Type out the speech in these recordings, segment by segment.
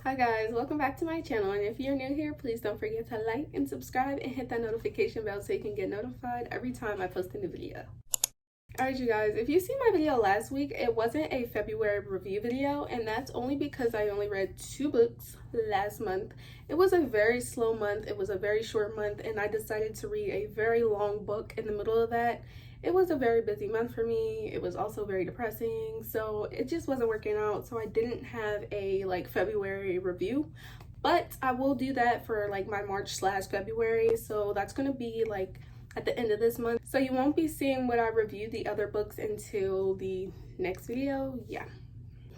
Hi guys, welcome back to my channel, and if you're new here, please don't forget to like and subscribe and hit that notification bell so you can get notified every time I post a new video. Alright you guys, if you see my video last week, it wasn't a February review video, and that's only because I only read 2 books last month. It was a very slow month, it was a very short month, and I decided to read a very long book in the middle of that. It was a very busy month for me. It was also very depressing, so it just wasn't working out, so I didn't have a February review. But I will do that for my March/February, so that's gonna be at the end of this month, so you won't be seeing what I reviewed the other books until the next video. Yeah,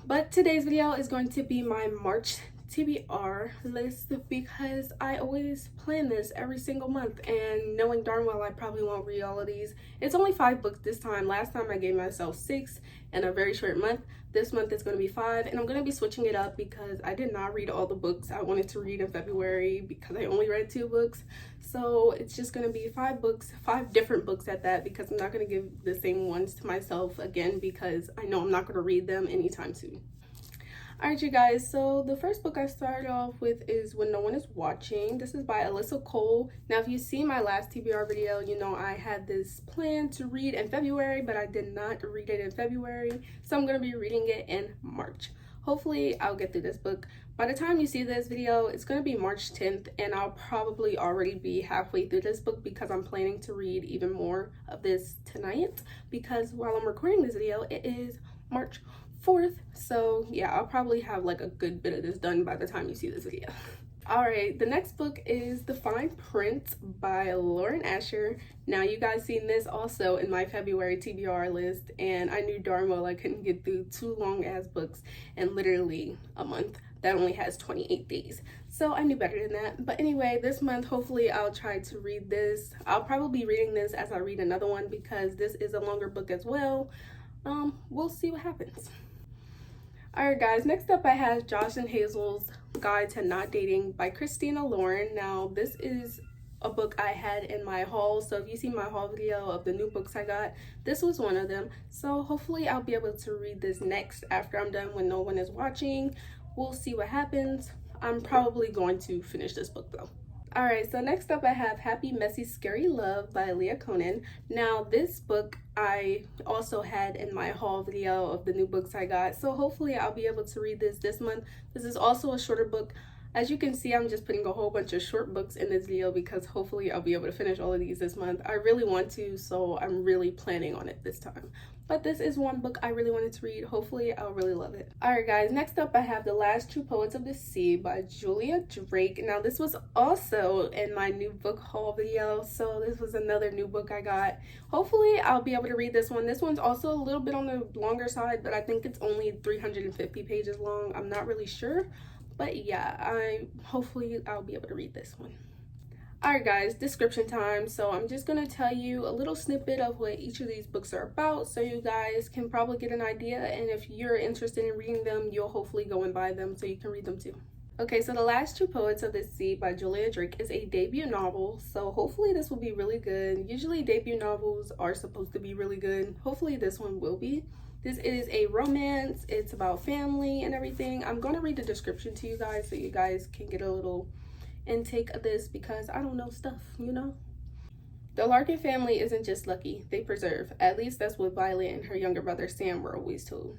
but today's video is going to be my March TBR list because I always plan this every single month, and knowing darn well I probably won't read all of these. It's only 5 books this time. Last time I gave myself 6 in a very short month. This month it's going to be 5, and I'm going to be switching it up because I did not read all the books I wanted to read in February because I only read 2 books. So it's just going to be 5 books, 5 different books at that, because I'm not going to give the same ones to myself again because I know I'm not going to read them anytime soon. Alright you guys, so the first book I started off with is When No One Is Watching. This is by Alyssa Cole. Now if you see my last TBR video, you know I had this plan to read in February, but I did not read it in February, so I'm going to be reading it in March. Hopefully I'll get through this book. By the time you see this video, it's going to be March 10th, and I'll probably already be halfway through this book because I'm planning to read even more of this tonight, because while I'm recording this video, it is March 4th, so yeah, I'll probably have a good bit of this done by the time you see this video. Alright, the next book is The Fine Print by Lauren Asher. Now you guys seen this also in my February TBR list, and I knew darn well I couldn't get through 2 long ass books in literally a month that only has 28 days, so I knew better than that. But anyway, this month hopefully I'll try to read this. I'll probably be reading this as I read another one because this is a longer book as well. We'll see what happens. Alright guys, next up I have Josh and Hazel's Guide to Not Dating by Christina Lauren. Now this is a book I had in my haul, so if you see my haul video of the new books I got, this was one of them. So hopefully I'll be able to read this next after I'm done When No One Is Watching. We'll see what happens. I'm probably going to finish this book though. Alright, so next up I have Happy Messy Scary Love by Leah Konen. Now this book I also had in my haul video of the new books I got, so hopefully I'll be able to read this month. This is also a shorter book. As you can see, I'm just putting a whole bunch of short books in this video because hopefully I'll be able to finish all of these this month. I really want to, so I'm really planning on it this time. But this is one book I really wanted to read. Hopefully I'll really love it. Alright guys, next up I have The Last True Poets of the Sea by Julia Drake. Now this was also in my new book haul video, so this was another new book I got. Hopefully I'll be able to read this one. This one's also a little bit on the longer side, but I think it's only 350 pages long. I'm not really sure. But yeah, hopefully I'll be able to read this one. Alright guys, description time. So I'm just going to tell you a little snippet of what each of these books are about, so you guys can probably get an idea, and if you're interested in reading them, you'll hopefully go and buy them so you can read them too. Okay, so The Last True Poets of the Sea by Julia Drake is a debut novel, so hopefully this will be really good. Usually debut novels are supposed to be really good. Hopefully this one will be. This is a romance. It's about family and everything. I'm going to read the description to you guys so you guys can get a little intake of this because I don't know stuff, you know? The Larkin family isn't just lucky, they preserve. At least that's what Violet and her younger brother Sam were always told.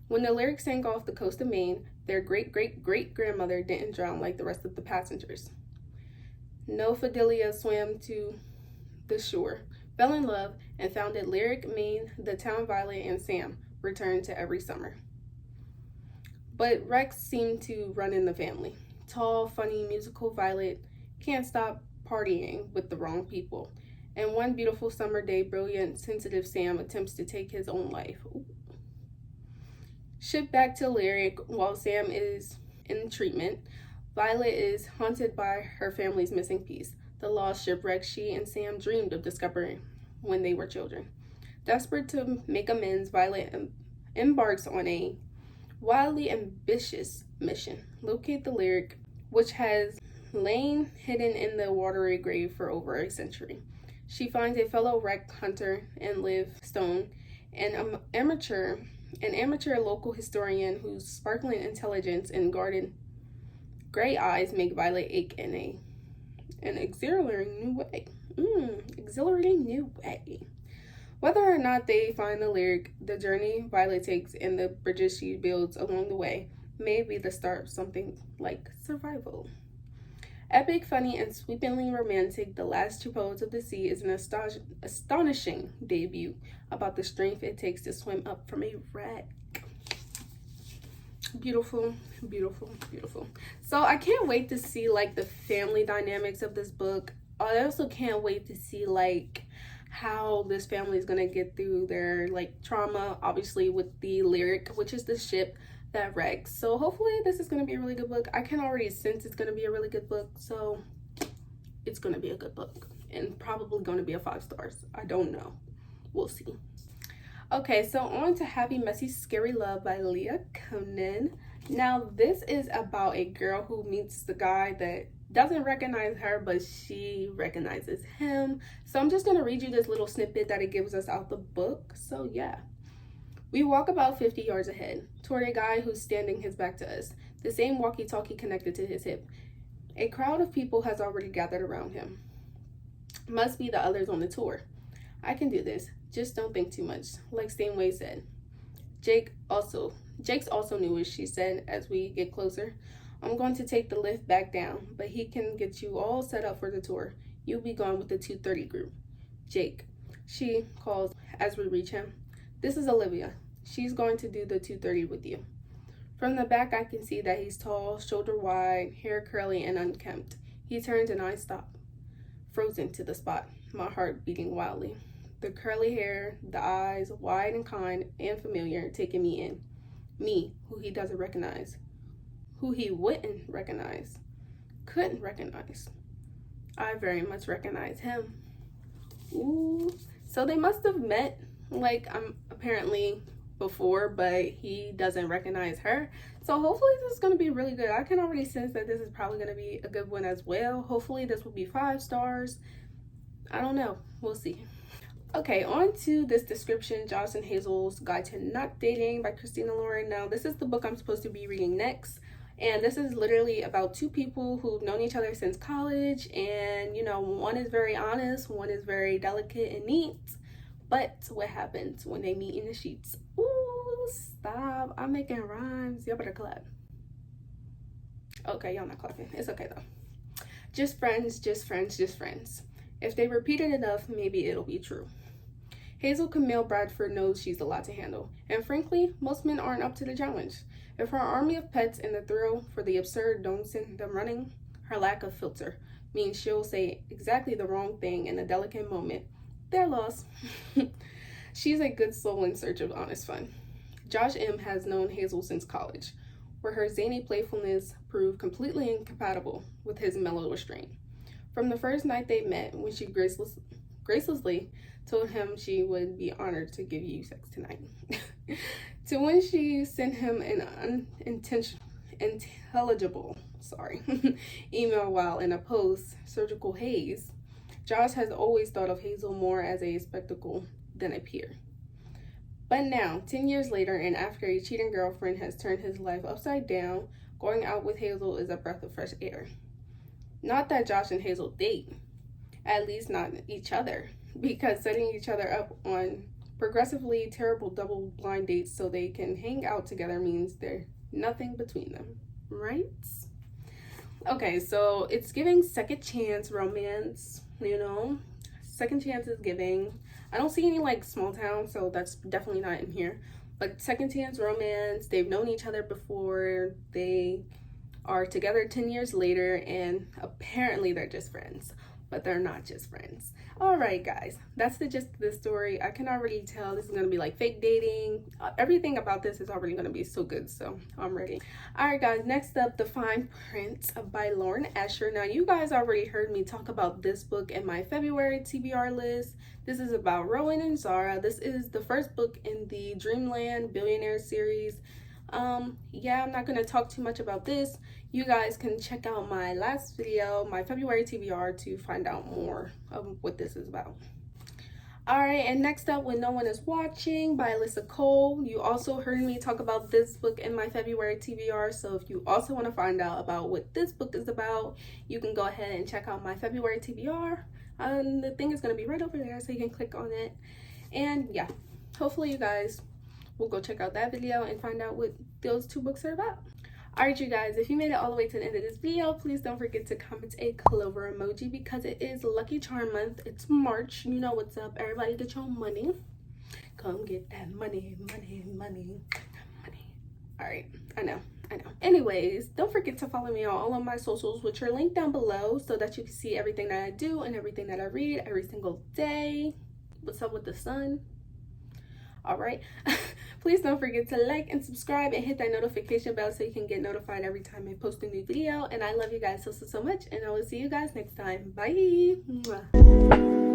When the Lyric sank off the coast of Maine, their great-great-great-grandmother didn't drown like the rest of the passengers. No Fidelia swam to the shore, fell in love, and founded Lyric, Maine, the town Violet and Sam returned to every summer. But wrecks seemed to run in the family. Tall, funny, musical Violet can't stop partying with the wrong people. And one beautiful summer day, brilliant, sensitive Sam attempts to take his own life. Ooh. Shipped back to Lyric while Sam is in treatment, Violet is haunted by her family's missing piece, the lost shipwreck she and Sam dreamed of discovering when they were children. Desperate to make amends, Violet embarks on a wildly ambitious mission: locate the Lyric, which has lain hidden in the watery grave for over a century. She finds a fellow wreck hunter in Liv Stone, an amateur local historian whose sparkling intelligence and guarded Gray eyes make Violet ache in an exhilarating new way. Exhilarating new way. Whether or not they find the lyric, the journey Violet takes and the bridges she builds along the way may be the start of something like survival. Epic, funny, and sweepingly romantic, The Last Two Poets of the Sea is an astonishing debut about the strength it takes to swim up from a wreck. Beautiful, beautiful, beautiful. So I can't wait to see like the family dynamics of this book. I also can't wait to see like how this family is going to get through their like trauma, obviously with the lyric, which is the ship that wrecks. So hopefully this is going to be a really good book. I can already sense it's going to be a really good book, so it's going to be a good book and probably going to be a 5 stars. I don't know, we'll see. Okay, so on to Happy Messy Scary Love by Leah Konen. Now this is about a girl who meets the guy that doesn't recognize her, but she recognizes him. So I'm just going to read you this little snippet that it gives us out the book. So yeah. We walk about 50 yards ahead, toward a guy who's standing his back to us, the same walkie-talkie connected to his hip. A crowd of people has already gathered around him. Must be the others on the tour. I can do this, just don't think too much, like Steinway said. Jake's also newish, she said as we get closer. I'm going to take the lift back down, but he can get you all set up for the tour. You'll be gone with the 2:30 group. Jake, she calls as we reach him. This is Olivia. She's going to do the 2:30 with you. From the back, I can see that he's tall, shoulder wide, hair curly and unkempt. He turns and I stop, frozen to the spot, my heart beating wildly. The curly hair, the eyes, wide and kind and familiar, taking me in. Me, who he doesn't recognize. Who he wouldn't recognize. Couldn't recognize. I very much recognize him. Ooh. So they must have met, like, apparently before, but he doesn't recognize her. So hopefully this is going to be really good. I can already sense that this is probably going to be a good one as well. Hopefully this will be 5 stars. I don't know. We'll see. Okay, on to this description, Josh and Hazel's Guide to Not Dating by Christina Lauren. Now, this is the book I'm supposed to be reading next. And this is literally about 2 people who've known each other since college. And, you know, one is very honest, one is very delicate and neat. But what happens when they meet in the sheets? Ooh, stop. I'm making rhymes. Y'all better clap. Okay, y'all not clapping. It's okay, though. Just friends, just friends, just friends. If they repeat it enough, maybe it'll be true. Hazel Camille Bradford knows she's a lot to handle. And frankly, most men aren't up to the challenge. If her army of pets and the thrill for the absurd don't send them running, her lack of filter means she'll say exactly the wrong thing in a delicate moment. They're lost. She's a good soul in search of honest fun. Josh M. has known Hazel since college, where her zany playfulness proved completely incompatible with his mellow restraint. From the first night they met, when she gracelessly told him she would be honored to give you sex tonight, to when she sent him an unintelligible email while in a post-surgical haze, Josh has always thought of Hazel more as a spectacle than a peer. But now, 10 years later, and after a cheating girlfriend has turned his life upside down, going out with Hazel is a breath of fresh air. Not that Josh and Hazel date, at least not each other, because setting each other up on progressively terrible double blind dates so they can hang out together means there's nothing between them, right? Okay, so it's giving second chance romance, you know, second chance is giving. I don't see any like small town, so that's definitely not in here, but second chance romance. They've known each other before, they are together 10 years later, and apparently they're just friends, but they're not just friends. All right, guys, that's the gist of this story. I can already tell this is going to be like fake dating. Everything about this is already going to be so good, so I'm ready. All right, guys, next up, The Fine Print by Lauren Asher. Now, you guys already heard me talk about this book in my February TBR list. This is about Rowan and Zara. This is the first book in the Dreamland Billionaire series. Yeah, I'm not going to talk too much about this. You guys can check out my last video, my February TBR, to find out more of what this is about. Alright, and next up, When No One Is Watching by Alyssa Cole. You also heard me talk about this book in my February TBR, so if you also want to find out about what this book is about, you can go ahead and check out my February TBR. The thing is going to be right over there, so you can click on it. And yeah, hopefully you guys will go check out that video and find out what those two books are about. Alright, you guys, if you made it all the way to the end of this video, please don't forget to comment a clover emoji because it is Lucky Charm month. It's March. You know what's up. Everybody get your money. Come get that money, money, money, money. Alright, I know. Anyways, don't forget to follow me on all of my socials, which are linked down below, so that you can see everything that I do and everything that I read every single day. What's up with the sun? Alright. Please don't forget to like and subscribe and hit that notification bell so you can get notified every time I post a new video. And I love you guys so much, and I will see you guys next time. Bye. Mwah.